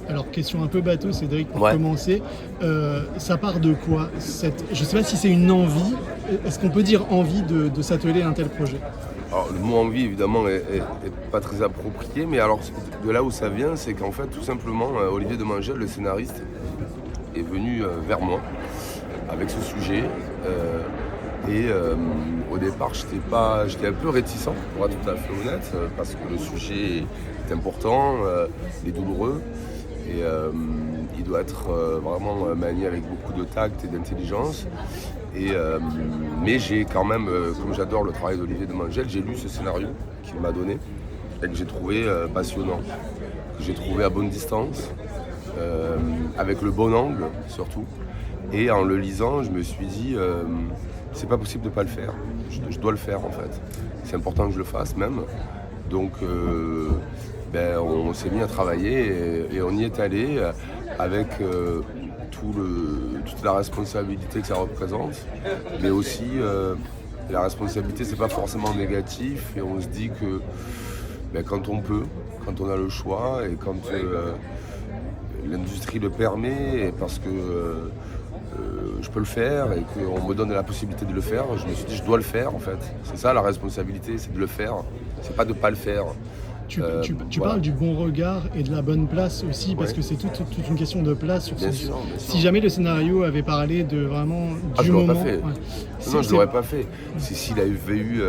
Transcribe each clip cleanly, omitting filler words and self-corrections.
Alors, question un peu bateau, Cédric, pour Ouais. commencer. Ça part de quoi je ne sais pas si c'est une envie. Est-ce qu'on peut dire envie de s'atteler à un tel projet? Alors, le mot envie, évidemment, est pas très approprié, mais alors, de là où ça vient, c'est qu'en fait, tout simplement, Olivier Demangel, le scénariste, est venu vers moi avec ce sujet. Au départ, j'étais un peu réticent, pour être tout à fait honnête, parce que le sujet est important, il est douloureux, et il doit être vraiment manié avec beaucoup de tact et d'intelligence. Mais j'ai quand même, comme j'adore le travail d'Olivier Demangel, j'ai lu ce scénario qu'il m'a donné et que j'ai trouvé passionnant, que j'ai trouvé à bonne distance, avec le bon angle surtout. Et en le lisant, je me suis dit, c'est pas possible de ne pas le faire. Je dois le faire en fait. C'est important que je le fasse même. Donc on s'est mis à travailler et on y est allé avec toute la responsabilité que ça représente, mais aussi la responsabilité, c'est pas forcément négatif, et on se dit que quand on peut, quand on a le choix et quand l'industrie le permet, et parce que je peux le faire et qu'on me donne la possibilité de le faire, je me suis dit je dois le faire en fait. C'est ça la responsabilité, c'est de le faire, c'est pas de pas le faire. Tu Voilà. parles du bon regard et de la bonne place aussi, parce que c'est toute une question de place sur Bien ce. sûr, bien sûr. Si jamais le scénario avait parlé de vraiment Ah, du je l'aurais moment. pas fait. Ouais. Non, je l'aurais pas fait. S'il avait eu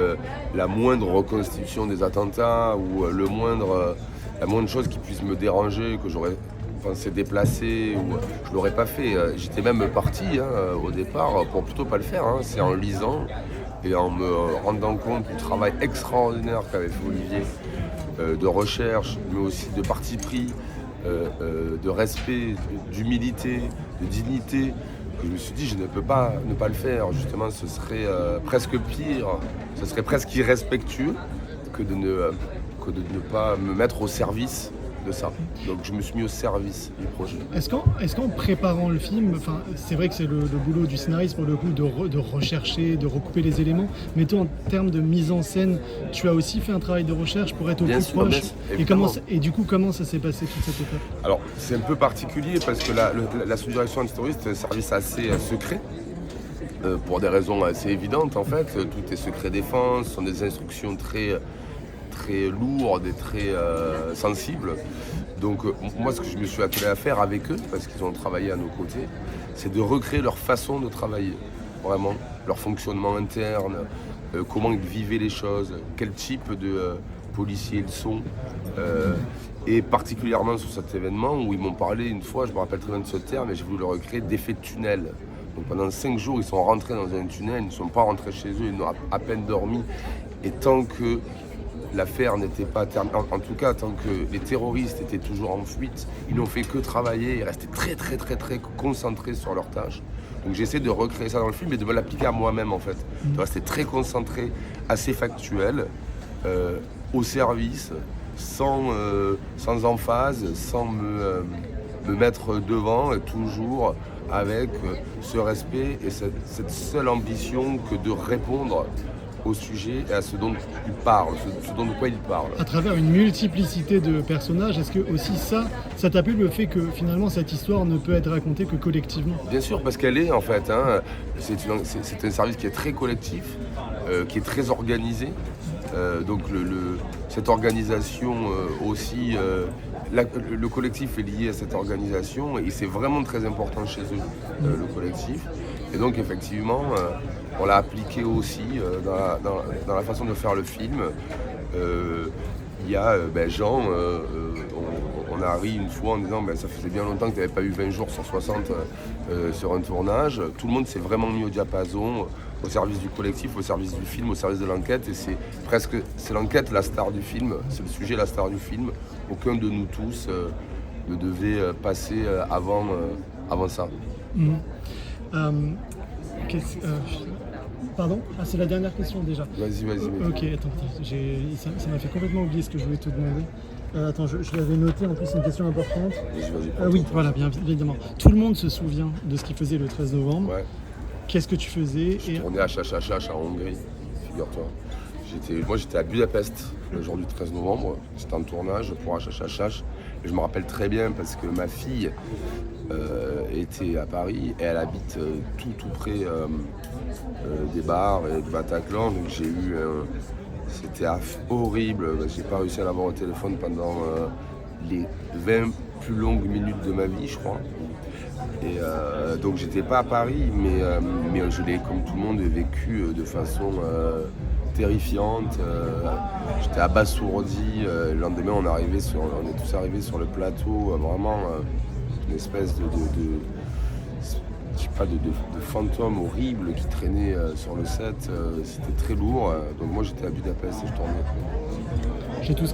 la moindre reconstitution des attentats ou la moindre chose qui puisse me déranger, que j'aurais pensé déplacer, je l'aurais pas fait. J'étais même parti au départ pour plutôt pas le faire. C'est en lisant et en me rendant compte du travail extraordinaire qu'avait fait Olivier, de recherche, mais aussi de parti pris, de respect, d'humilité, de dignité, que je me suis dit je ne peux pas ne pas le faire. Justement, ce serait presque pire, ce serait presque irrespectueux que de ne pas me mettre au service de ça. Donc je me suis mis au service du projet. Est-ce qu'en préparant le film, c'est vrai que c'est le boulot du scénariste pour le coup de rechercher, de recouper les éléments, mais toi en termes de mise en scène, tu as aussi fait un travail de recherche pour être au plus proche. Et du coup, comment ça s'est passé toute cette étape? Alors c'est un peu particulier parce que la sous-direction antiterroriste est un service assez secret. Pour des raisons assez évidentes en fait, tout est secret défense, ce sont des instructions très lourdes et très sensibles. Donc moi ce que je me suis attelé à faire avec eux, parce qu'ils ont travaillé à nos côtés, c'est de recréer leur façon de travailler, vraiment, leur fonctionnement interne, comment ils vivaient les choses, quel type de policiers ils sont. Et particulièrement sur cet événement où ils m'ont parlé une fois, je me rappelle très bien de ce terme, et j'ai voulu le recréer, d'effet de tunnel. Donc pendant 5 jours, ils sont rentrés dans un tunnel, ils ne sont pas rentrés chez eux, ils ont à peine dormi. Et tant que l'affaire n'était pas terminée, en tout cas tant que les terroristes étaient toujours en fuite, ils n'ont fait que travailler, ils restaient très concentrés sur leur tâche. Donc j'essaie de recréer ça dans le film et de me l'appliquer à moi-même en fait. De rester très concentré, assez factuel, au service, sans emphase, sans me mettre devant, toujours avec ce respect et cette seule ambition que de répondre au sujet et à ce dont il parle, ce dont de quoi il parle. À travers une multiplicité de personnages, est-ce que aussi ça t'a plu le fait que finalement cette histoire ne peut être racontée que collectivement? Bien sûr, parce qu'elle est en fait, c'est un service qui est très collectif, qui est très organisé. Donc cette organisation aussi, le collectif est lié à cette organisation et c'est vraiment très important chez eux, le collectif. Et donc effectivement, on l'a appliqué aussi dans la façon de faire le film. Il y a Jean, on a ri une fois en disant ça faisait bien longtemps que tu n'avais pas eu 20 jours sur 60 sur un tournage. Tout le monde s'est vraiment mis au diapason, au service du collectif, au service du film, au service de l'enquête. Et c'est l'enquête la star du film, c'est le sujet la star du film. Aucun de nous tous ne devait passer avant ça. Mmh. Pardon? Ah, c'est la dernière question déjà. Vas-y. Ok, attends, ça m'a fait complètement oublier ce que je voulais te demander. Attends, je l'avais noté, en plus c'est une question importante. Vas-y. Oui, voilà, bien évidemment. Tout le monde se souvient de ce qu'il faisait le 13 novembre. Ouais. Qu'est-ce que tu faisais? Je tournais à HHH en Hongrie, figure-toi. Moi j'étais à Budapest le jour du 13 novembre, c'était en tournage pour HHHH. Et je me rappelle très bien parce que ma fille était à Paris et elle habite tout près des bars et du Bataclan. Donc j'ai eu... c'était horrible, j'ai pas réussi à l'avoir au téléphone pendant les 20 plus longues minutes de ma vie, je crois. Et donc j'étais pas à Paris, mais je l'ai, comme tout le monde, vécu de façon terrifiante. J'étais abasourdi. Le lendemain, on est tous arrivés sur le plateau, vraiment une espèce de je sais pas, de fantôme horrible qui traînait sur le set. C'était très lourd. Donc moi, j'étais à Budapest et je tournais. J'ai tout